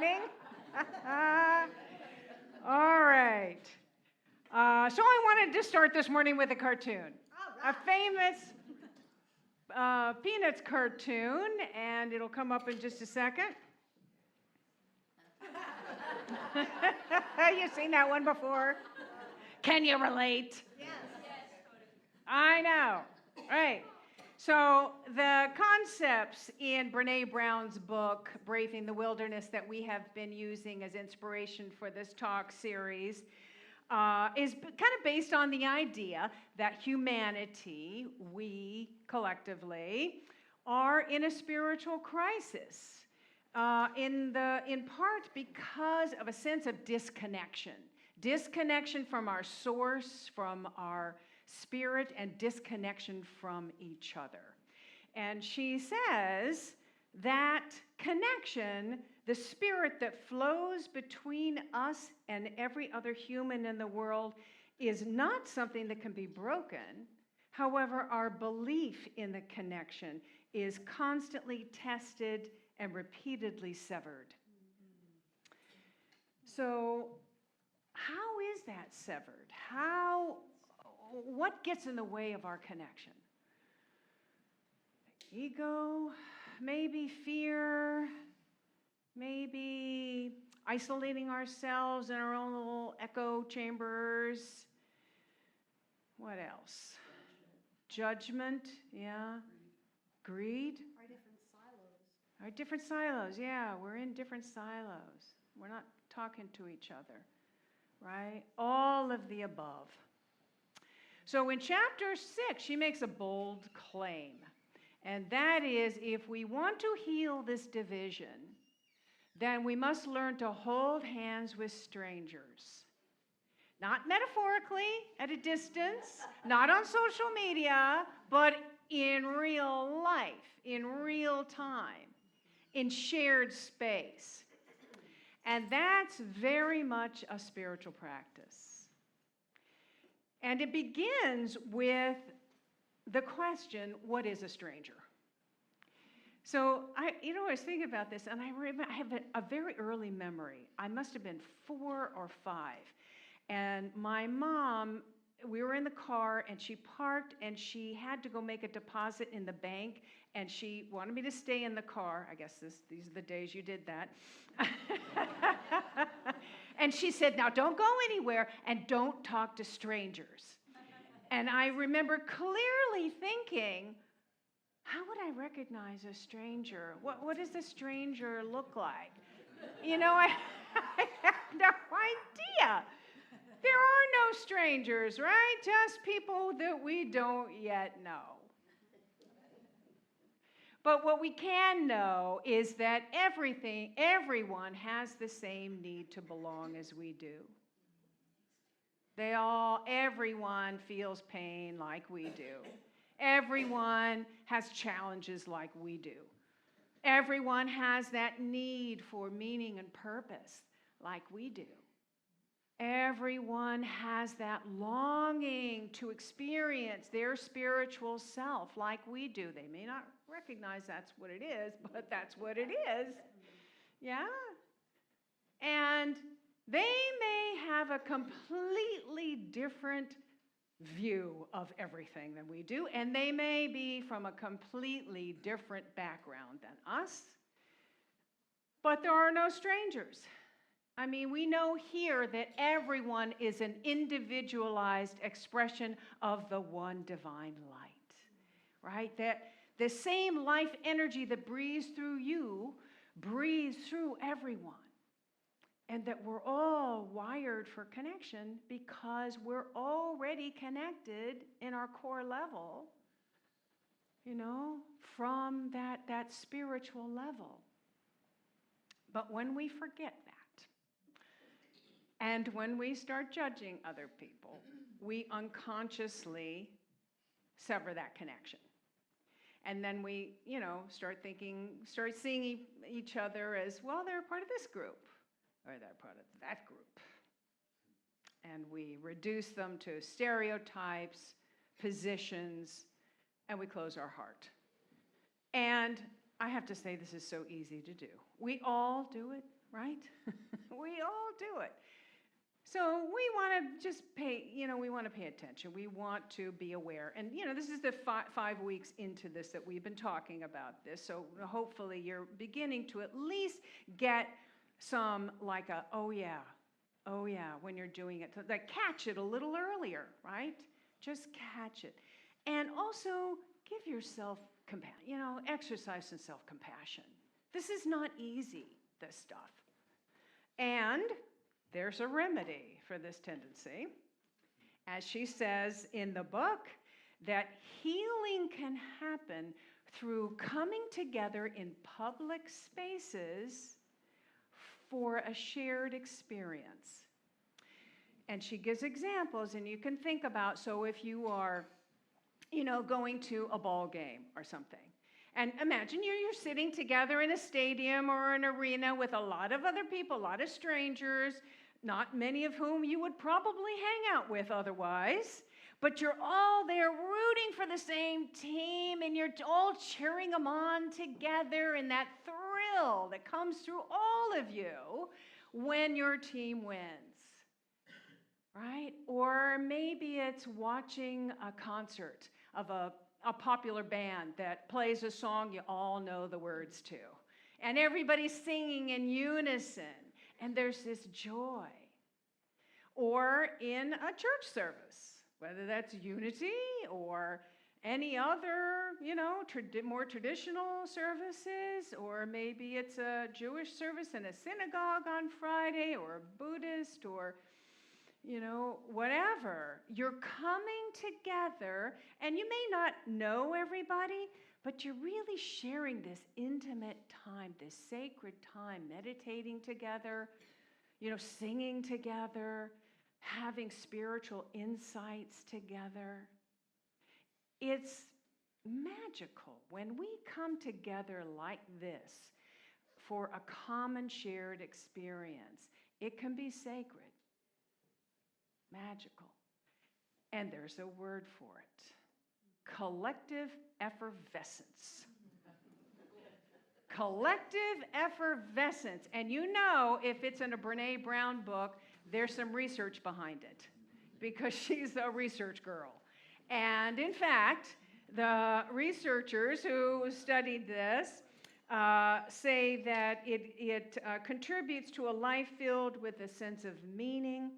morning. All right. So I wanted to start this morning with a cartoon. A famous Peanuts cartoon, and it'll come up in just a second. You've seen that one before? Can you relate? Yes. I know. Right. So the concepts in Brene Brown's book, Braving the Wilderness, that we have been using as inspiration for this talk series is kind of based on the idea that humanity, we collectively, are in a spiritual crisis, in part because of a sense of disconnection from our source, from our spirit, and disconnection from each other. And she says that connection, the spirit that flows between us and every other human in the world, is not something that can be broken. However, our belief in the connection is constantly tested and repeatedly severed. So, how is that severed? What gets in the way of our connection? Ego, maybe fear, maybe isolating ourselves in our own little echo chambers. What else? Judgment, yeah. Greed. Our different silos, yeah. We're in different silos. We're not talking to each other, right? All of the above. So in chapter 6, she makes a bold claim. And that is, if we want to heal this division, then we must learn to hold hands with strangers. Not metaphorically, at a distance, not on social media, but in real life, in real time, in shared space. And that's very much a spiritual practice. And it begins with the question, what is a stranger? So I was thinking about this, and I have a very early memory. I must have been 4 or 5. And my mom, we were in the car, and she parked, and she had to go make a deposit in the bank, and she wanted me to stay in the car. I guess these are the days you did that. And she said, now don't go anywhere, and don't talk to strangers. And I remember clearly thinking, how would I recognize a stranger? What does a stranger look like? I had no idea. There are no strangers, right? Just people that we don't yet know. But what we can know is that everyone has the same need to belong as we do. Everyone feels pain like we do. Everyone has challenges like we do. Everyone has that need for meaning and purpose like we do. Everyone has that longing to experience their spiritual self like we do. They may not recognize that's what it is, but that's what it is. Yeah? And they may have a completely different view of everything than we do, and they may be from a completely different background than us, but there are no strangers. I mean, we know here that everyone is an individualized expression of the one divine light, right? That the same life energy that breathes through you breathes through everyone. And that we're all wired for connection because we're already connected in our core level, from that spiritual level. But when we forget that, and when we start judging other people, we unconsciously sever that connection. And then we, start seeing each other as, well, they're part of this group, or they're part of that group. And we reduce them to stereotypes, positions, and we close our heart. And I have to say this is so easy to do. We all do it, right? We all do it. So we want to just we want to pay attention. We want to be aware. And, this is the 5 weeks into this that we've been talking about this. So hopefully you're beginning to at least get some oh yeah, when you're doing it. Like catch it a little earlier, right? Just catch it. And also give yourself compassion, exercise some self-compassion. This is not easy, this stuff. And there's a remedy for this tendency. As she says in the book, that healing can happen through coming together in public spaces for a shared experience. And she gives examples, and you can think about, so if you are, going to a ball game or something, and imagine you're sitting together in a stadium or an arena with a lot of other people, a lot of strangers, not many of whom you would probably hang out with otherwise, but you're all there rooting for the same team, and you're all cheering them on together in that thrill that comes through all of you when your team wins, right? Or maybe it's watching a concert of a popular band that plays a song you all know the words to, and everybody's singing in unison, and there's this joy. Or in a church service, whether that's unity or any other, more traditional services, or maybe it's a Jewish service in a synagogue on Friday, or a Buddhist, or, whatever. You're coming together, and you may not know everybody, but you're really sharing this intimate time, this sacred time, meditating together, singing together, having spiritual insights together. It's magical when we come together like this for a common shared experience. It can be sacred, magical. And there's a word for it: collective effervescence. Collective effervescence. And if it's in a Brene Brown book, there's some research behind it, because she's a research girl. And in fact, the researchers who studied this say that it contributes to a life filled with a sense of meaning,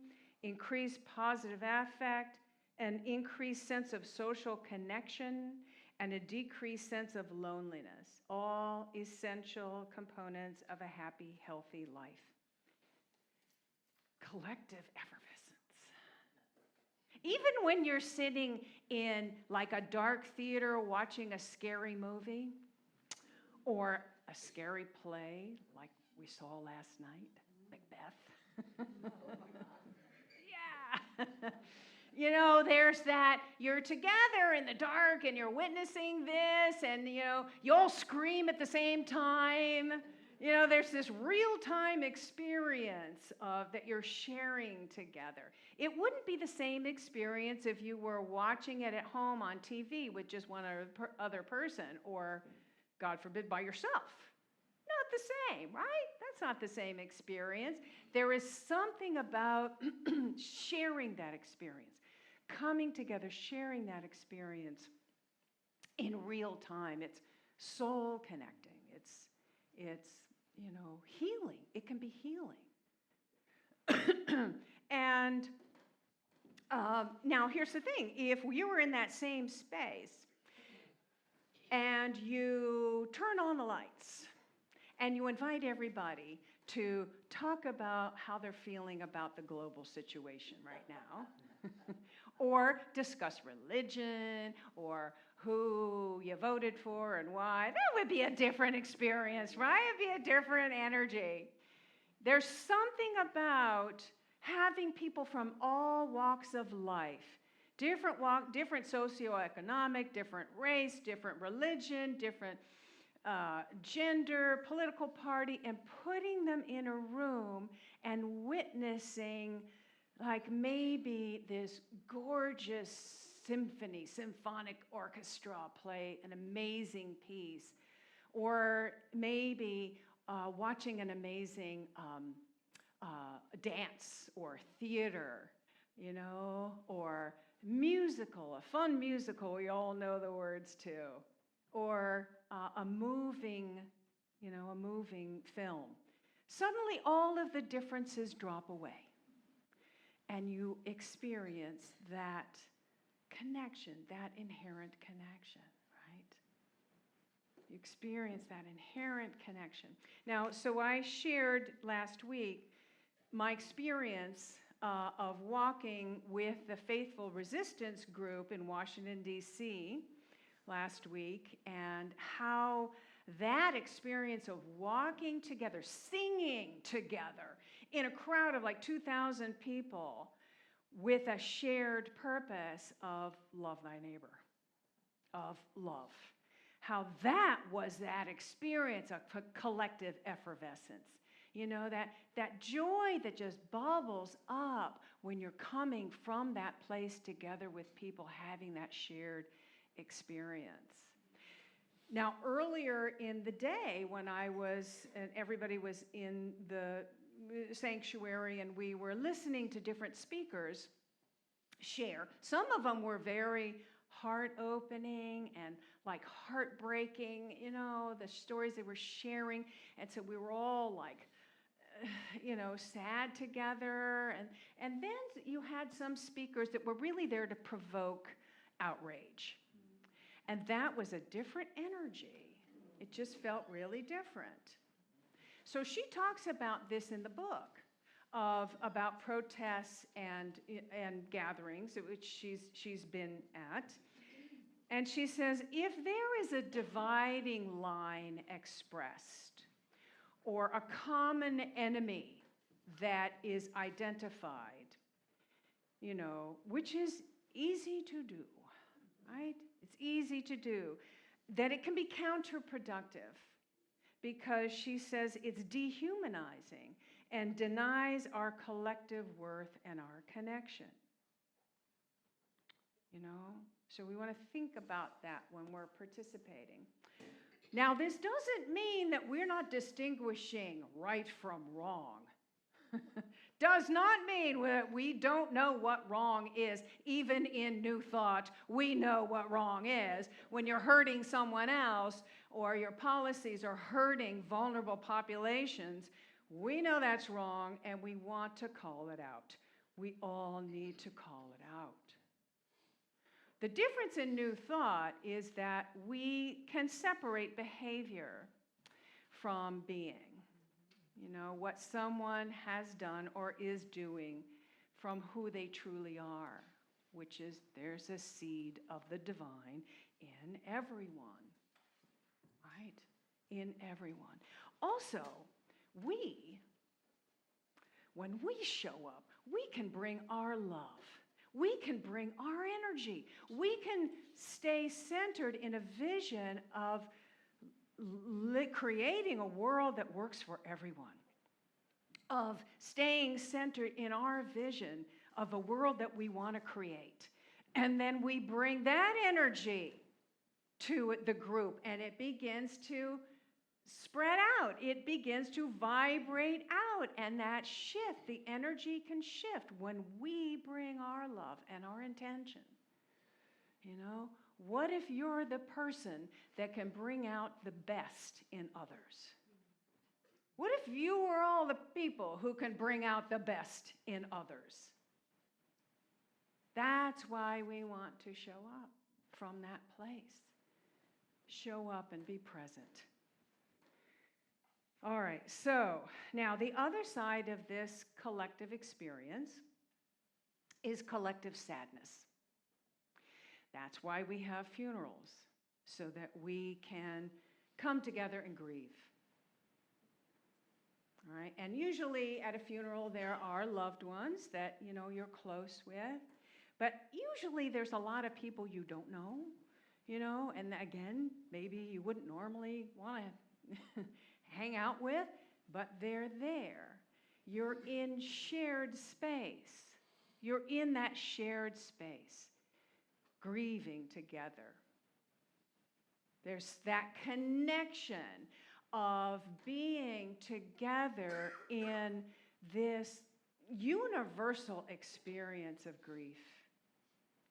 increased positive affect, an increased sense of social connection, and a decreased sense of loneliness, all essential components of a happy, healthy life. Collective effervescence. Even when you're sitting in a dark theater watching a scary movie or a scary play like we saw last night, Macbeth. Yeah. There's that, you're together in the dark and you're witnessing this, and, you all scream at the same time. There's this real-time experience that you're sharing together. It wouldn't be the same experience if you were watching it at home on TV with just one other person, or, God forbid, by yourself. Not the same, right? That's not the same experience. There is something about sharing that experience, coming together, sharing that experience in real time. It's soul connecting. It's healing. It can be healing. And now here's the thing. If you were in that same space and you turn on the lights and you invite everybody to talk about how they're feeling about the global situation right now, or discuss religion, or who you voted for and why, that would be a different experience, right? It'd be a different energy. There's something about having people from all walks of life, different socioeconomic, different race, different religion, different gender, political party, and putting them in a room and witnessing maybe this gorgeous symphonic orchestra play an amazing piece, or maybe watching an amazing dance or theater, or musical, a fun musical, we all know the words to, or a moving film. Suddenly all of the differences drop away and you experience that connection, that inherent connection, right? You experience that inherent connection. Now, so I shared last week my experience of walking with the Faithful Resistance group in Washington, D.C. last week, and how that experience of walking together, singing together in a crowd of like 2,000 people with a shared purpose of love thy neighbor, of love. How that was that experience of collective effervescence. That joy that just bubbles up when you're coming from that place together with people having that shared experience. Now, earlier in the day when and everybody was in the sanctuary and we were listening to different speakers share, some of them were very heart-opening and like heartbreaking, the stories they were sharing. And so we were all like, sad together. And then you had some speakers that were really there to provoke outrage. And that was a different energy. It just felt really different. So she talks about this in the book about protests and gatherings, which she's been at. And she says, if there is a dividing line expressed, or a common enemy that is identified, which is easy to do, right? It's easy to do, that it can be counterproductive because she says it's dehumanizing and denies our collective worth and our connection. So we want to think about that when we're participating. Now, this doesn't mean that we're not distinguishing right from wrong. Does not mean that we don't know what wrong is. Even in New Thought, we know what wrong is. When you're hurting someone else or your policies are hurting vulnerable populations, we know that's wrong and we want to call it out. We all need to call it out. The difference in New Thought is that we can separate behavior from being. What someone has done or is doing from who they truly are, which is there's a seed of the divine in everyone, right? In everyone. Also, when we show up, we can bring our love. We can bring our energy. We can stay centered in a vision of creating a world that works for everyone, of staying centered in our vision of a world that we want to create. And then we bring that energy to the group, and it begins to spread out. It begins to vibrate out, and that shift, the energy can shift when we bring our love and our intention. What if you're the person that can bring out the best in others? What if you are all the people who can bring out the best in others? That's why we want to show up from that place. Show up and be present. All right, so now the other side of this collective experience is collective sadness. That's why we have funerals, so that we can come together and grieve. All right, and usually at a funeral there are loved ones that you're close with, but usually there's a lot of people you don't know, and again, maybe you wouldn't normally want to hang out with, but they're there. You're in shared space. You're in that shared space, grieving together. There's that connection of being together in this universal experience of grief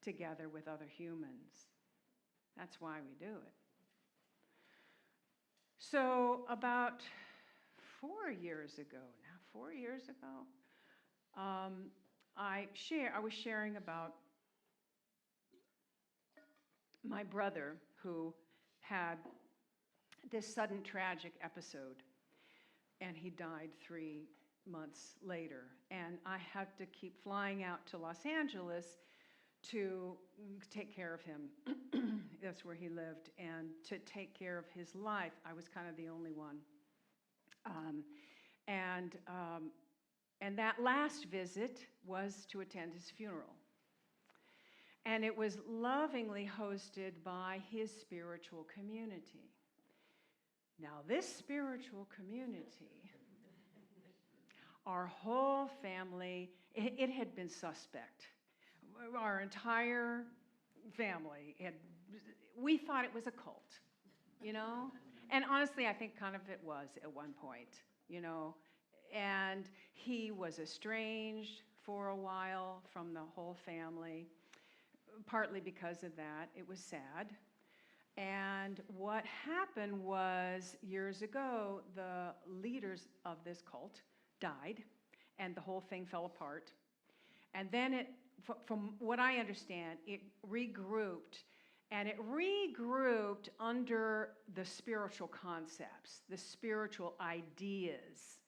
together with other humans. That's why we do it. So about 4 years ago, I was sharing about my brother who had this sudden tragic episode, and he died 3 months later. And I had to keep flying out to Los Angeles to take care of him. That's where he lived, and to take care of his life. I was kind of the only one. And that last visit was to attend his funeral. And it was lovingly hosted by his spiritual community. Now, this spiritual community, our whole family, it had been suspect. Our entire family, we thought it was a cult, you know? And honestly, I think kind of it was at one point, you know? And he was estranged for a while from the whole family, partly because of that. It was sad. And what happened was, years ago, the leaders of this cult died, and the whole thing fell apart. And then from what I understand, it regrouped, and it regrouped under the spiritual concepts, the spiritual ideas,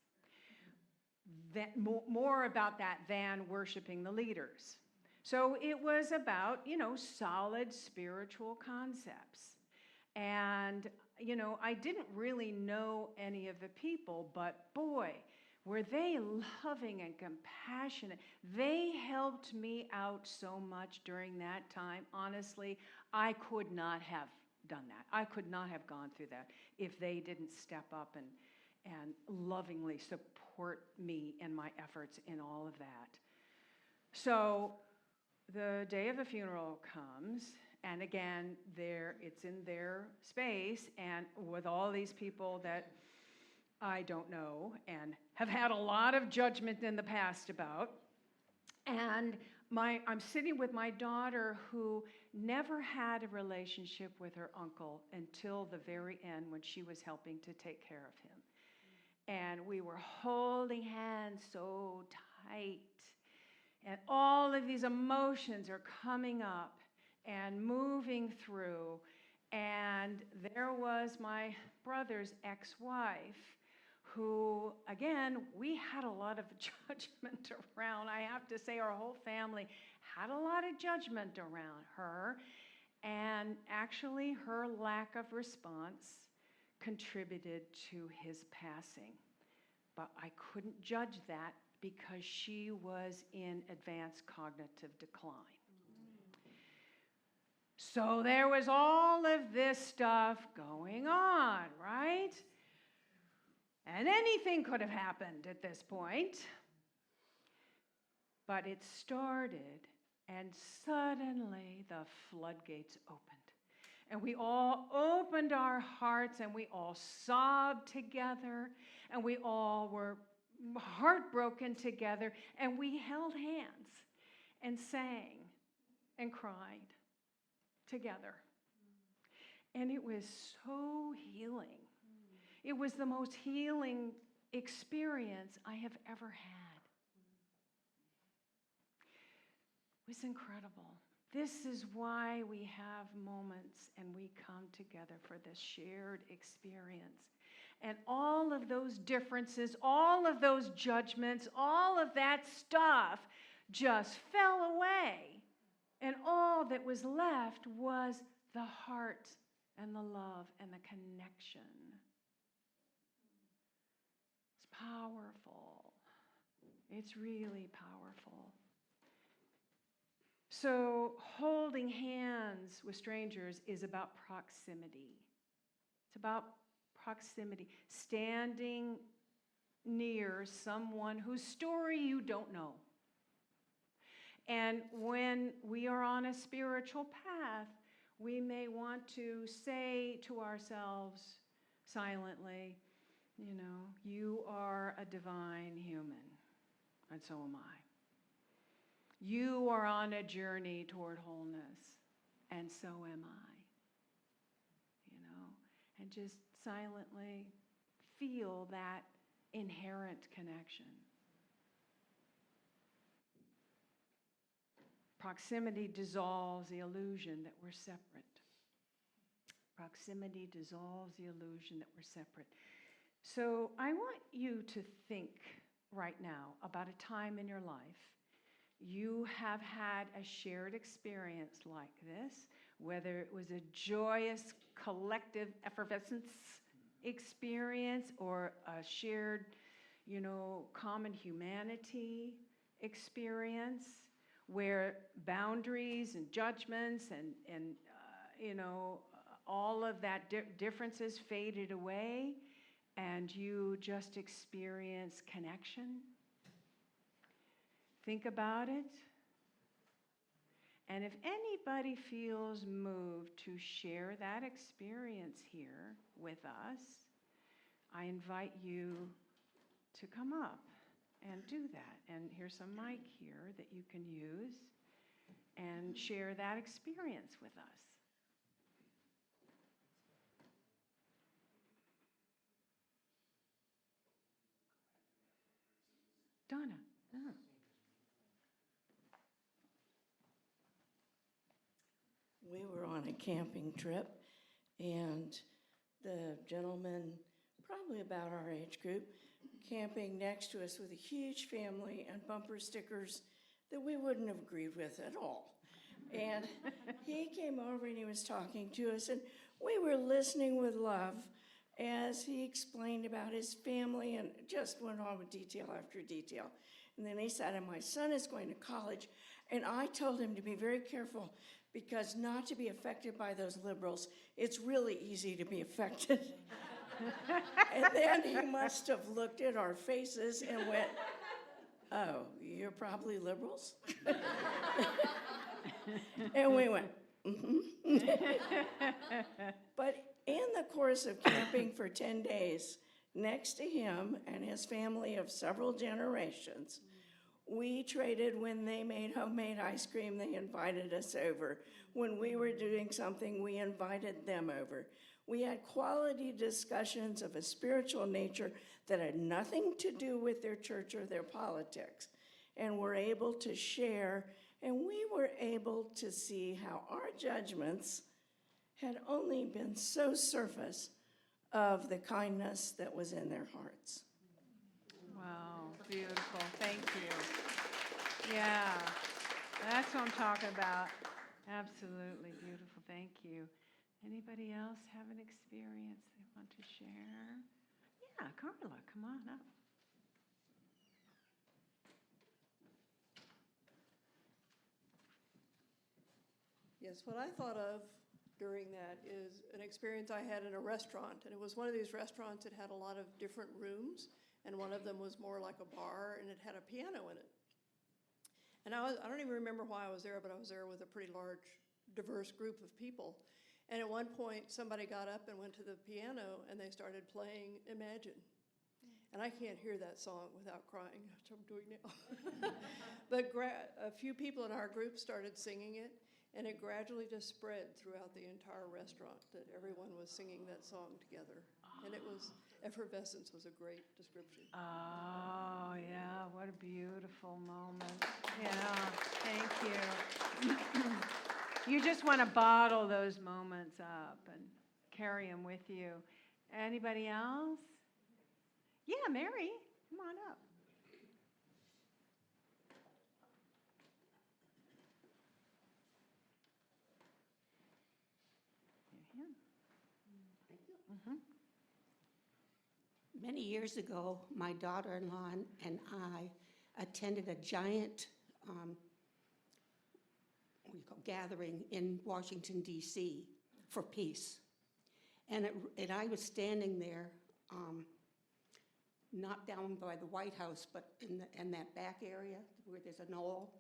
that more about that than worshiping the leaders. So it was about, you know, solid spiritual concepts. And, you know, I didn't really know any of the people, but boy, were they loving and compassionate. They helped me out so much during that time. Honestly, I could not have done that. I could not have gone through that if they didn't step up and lovingly support me in my efforts in all of that. So the day of the funeral comes, and again, it's in their space, and with all these people that I don't know and have had a lot of judgment in the past about. And I'm sitting with my daughter, who never had a relationship with her uncle until the very end, when she was helping to take care of him. And we were holding hands so tight. And all of these emotions are coming up and moving through. And there was my brother's ex-wife, who, again, we had a lot of judgment around. I have to say, our whole family had a lot of judgment around her. And actually, her lack of response contributed to his passing. But I couldn't judge that because she was in advanced cognitive decline. So there was all of this stuff going on, right? And anything could have happened at this point. But it started, and suddenly the floodgates opened. And we all opened our hearts, and we all sobbed together, and we all were heartbroken together, and we held hands and sang and cried together. And it was so healing. It was the most healing experience I have ever had. It was incredible. This is why we have moments and we come together for this shared experience. And all of those differences, all of those judgments, all of that stuff just fell away. And all that was left was the heart and the love and the connection. It's powerful. It's really powerful. So holding hands with strangers is about proximity. It's about proximity, standing near someone whose story you don't know. And when we are on a spiritual path, we may want to say to ourselves silently, you are a divine human, and so am I. You are on a journey toward wholeness, and so am I. And just silently feel that inherent connection. Proximity dissolves the illusion that we're separate. Proximity dissolves the illusion that we're separate. So I want you to think right now about a time in your life you have had a shared experience like this, whether it was a joyous collective effervescence experience or a shared, common humanity experience where boundaries and judgments and all of that differences faded away and you just experience connection. Think about it. And if anybody feels moved to share that experience here with us, I invite you to come up and do that. And here's some mic here that you can use and share that experience with us. Donna. Oh. We were on a camping trip, and the gentleman, probably about our age group, camping next to us with a huge family and bumper stickers that we wouldn't have agreed with at all. And he came over and he was talking to us, and we were listening with love as he explained about his family and just went on with detail after detail. And then he said, and my son is going to college, and I told him to be very careful because not to be affected by those liberals. It's really easy to be affected. And then he must have looked at our faces and went, oh, you're probably liberals? And we went, mm-hmm. But in the course of camping for 10 days, next to him and his family of several generations, we traded. When they made homemade ice cream, they invited us over. When we were doing something, we invited them over. We had quality discussions of a spiritual nature that had nothing to do with their church or their politics, and were able to share, and we were able to see how our judgments had only been so surface of the kindness that was in their hearts. Wow, beautiful. Thank you. Yeah, that's what I'm talking about. Absolutely beautiful. Thank you. Anybody else have an experience they want to share? Yeah, Carla, come on up. Yes, what I thought of during that is an experience I had in a restaurant, and it was one of these restaurants that had a lot of different rooms, and one of them was more like a bar, and it had a piano in it. And I don't even remember why I was there, but I was there with a pretty large, diverse group of people. And at one point, somebody got up and went to the piano, and they started playing Imagine. And I can't hear that song without crying, which I'm doing now. But a few people in our group started singing it, and it gradually just spread throughout the entire restaurant that everyone was singing that song together. And it was, effervescence was a great description. Oh, yeah, what a beautiful moment. Yeah, thank you. You just want to bottle those moments up and carry them with you. Anybody else? Yeah, Mary, come on up. Many years ago, my daughter-in-law and I attended a giant gathering in Washington, D.C. for peace. And I was standing there, not down by the White House, but in that back area where there's a knoll.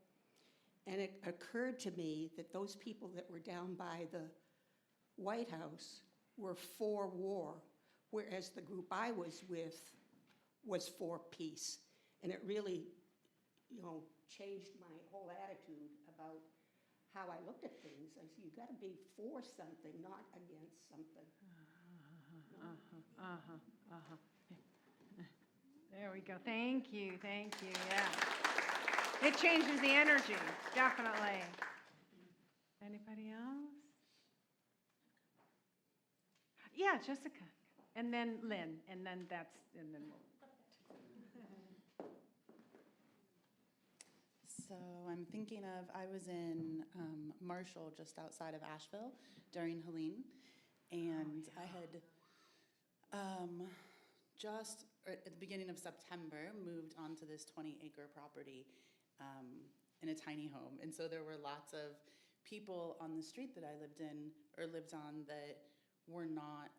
And it occurred to me that those people that were down by White House were for war, whereas the group I was with was for peace. And it really, changed my whole attitude about how I looked at things. I said, you got to be for something, not against something. There we go. Thank you, yeah. It changes the energy, definitely. Anybody else? Yeah, Jessica, and then Lynn, and then we'll. So I'm thinking of, I was in Marshall, just outside of Asheville, during Helene, and I had just at the beginning of September moved onto this 20-acre property in a tiny home. And so there were lots of people on the street that I lived on that were not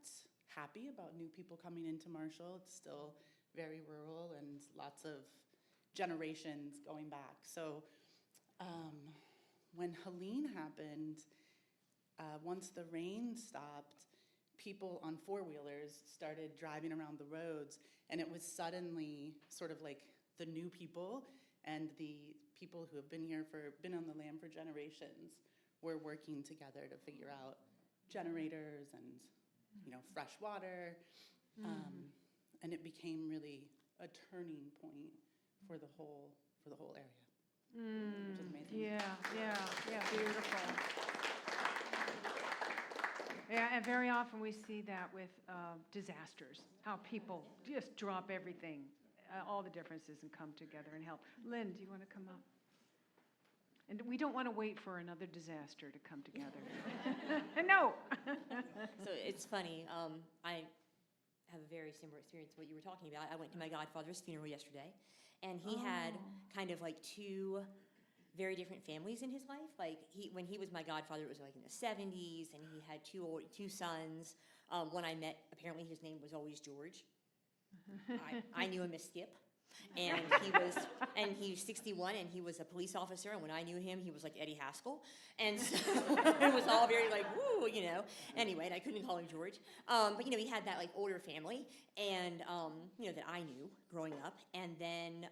happy about new people coming into Marshall. It's still very rural and lots of generations going back. So when Helene happened, once the rain stopped, people on four-wheelers started driving around the roads, and it was suddenly sort of like the new people and the people who have been on the land for generations were working together to figure out generators and fresh water, and it became really a turning point for the whole area. Which is amazing. Yeah, beautiful. Yeah, and very often we see that with disasters, how people just drop everything, all the differences, and come together and help. Lynn, do you want to come up? And we don't want to wait for another disaster to come together. No. So it's funny. I have a very similar experience to what you were talking about. I went to my godfather's funeral yesterday, and he had kind of like two very different families in his life. Like when he was my godfather, it was like in the 70s, and he had two sons. When I met, apparently his name was always George. I knew him as Skip. And he was 61, and he was a police officer, and when I knew him, he was like Eddie Haskell, and so it was all very like, woo, anyway, and I couldn't call him George, but he had that like older family, and that I knew growing up, and then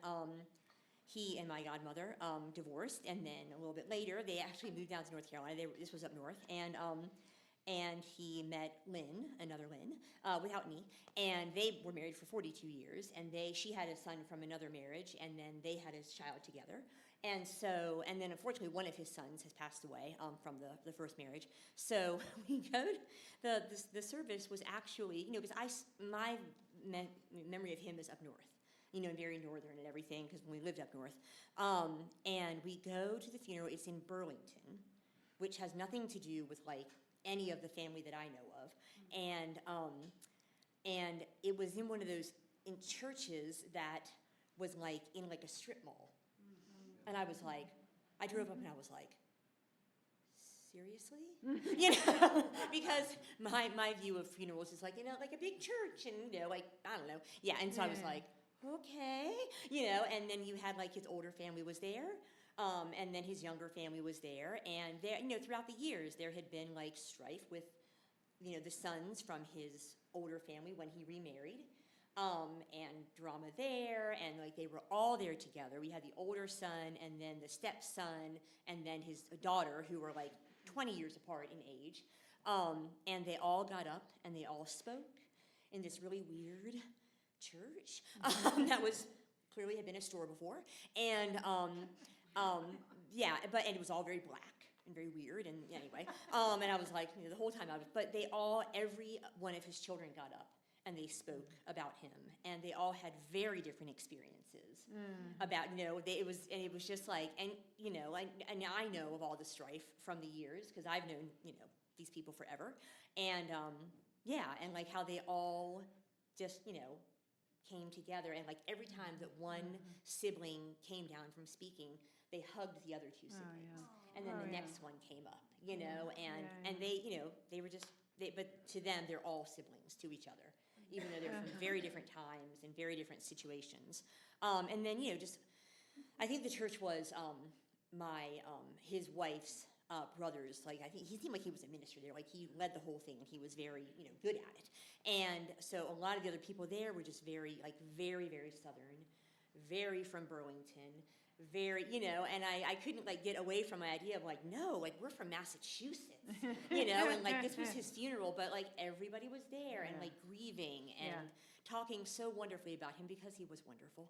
he and my godmother divorced, and then a little bit later, they actually moved down to North Carolina. This was up north, and he met Lynn, another Lynn, without me, and they were married for 42 years, and she had a son from another marriage, and then they had a child together, and then unfortunately one of his sons has passed away from the first marriage, so we go to, the service was actually, because my memory of him is up north, and very northern and everything, because when we lived up north, and we go to the funeral. It's in Burlington, which has nothing to do with like any of the family that I know of, and it was in one of those in churches that was like in like a strip mall, and I was like, I drove up and I was like, seriously, because my view of funerals is like like a big church, and like I don't know, yeah, and so I was like, okay, and then you had like his older family was there. And then his younger family was there, and there, throughout the years, there had been like strife with, the sons from his older family when he remarried, and drama there, and like they were all there together. We had the older son, and then the stepson, and then his daughter, who were like 20 years apart in age, and they all got up and they all spoke in this really weird church that was clearly had been a store before, and. And it was all very black and very weird, and anyway, and I was like, the whole time but every one of his children got up and they spoke about him, and they all had very different experiences about, it was just like, and I know of all the strife from the years, because I've known, these people forever, and and like how they all just, came together, and like every time that one sibling came down from speaking, they hugged the other two siblings, and then the next one came up, and they were just, but to them, they're all siblings to each other, even though they're from very different times and very different situations. And then, I think the church was his wife's brothers. Like, I think he seemed like he was a minister there. Like, he led the whole thing, and he was very, good at it. And so a lot of the other people there were just very, very, very Southern, very from Burlington, very, and I couldn't, get away from my idea of, no, we're from Massachusetts, and, this was his funeral, but, everybody was there and, grieving and talking so wonderfully about him because he was wonderful.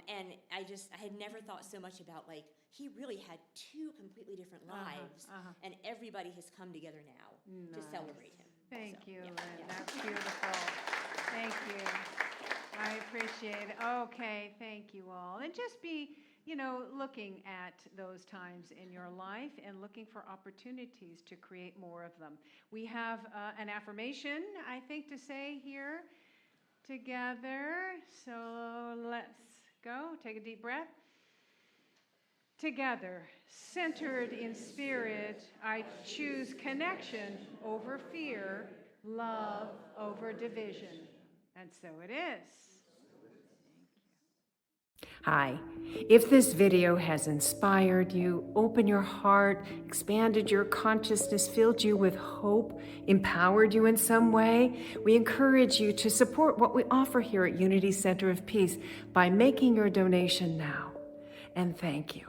And I had never thought so much about, he really had two completely different lives, and everybody has come together now to celebrate him. Thank So, you, yeah, Lynn. yeah. That's beautiful. Thank you. I appreciate it. Okay, thank you all. And just be, looking at those times in your life and looking for opportunities to create more of them. We have an affirmation, I think, to say here together. So let's go. Take a deep breath. Together, centered in spirit, I choose connection over fear, love over division. And so it is. Hi. If this video has inspired you, opened your heart, expanded your consciousness, filled you with hope, empowered you in some way, we encourage you to support what we offer here at Unity Center of Peace by making your donation now. And thank you.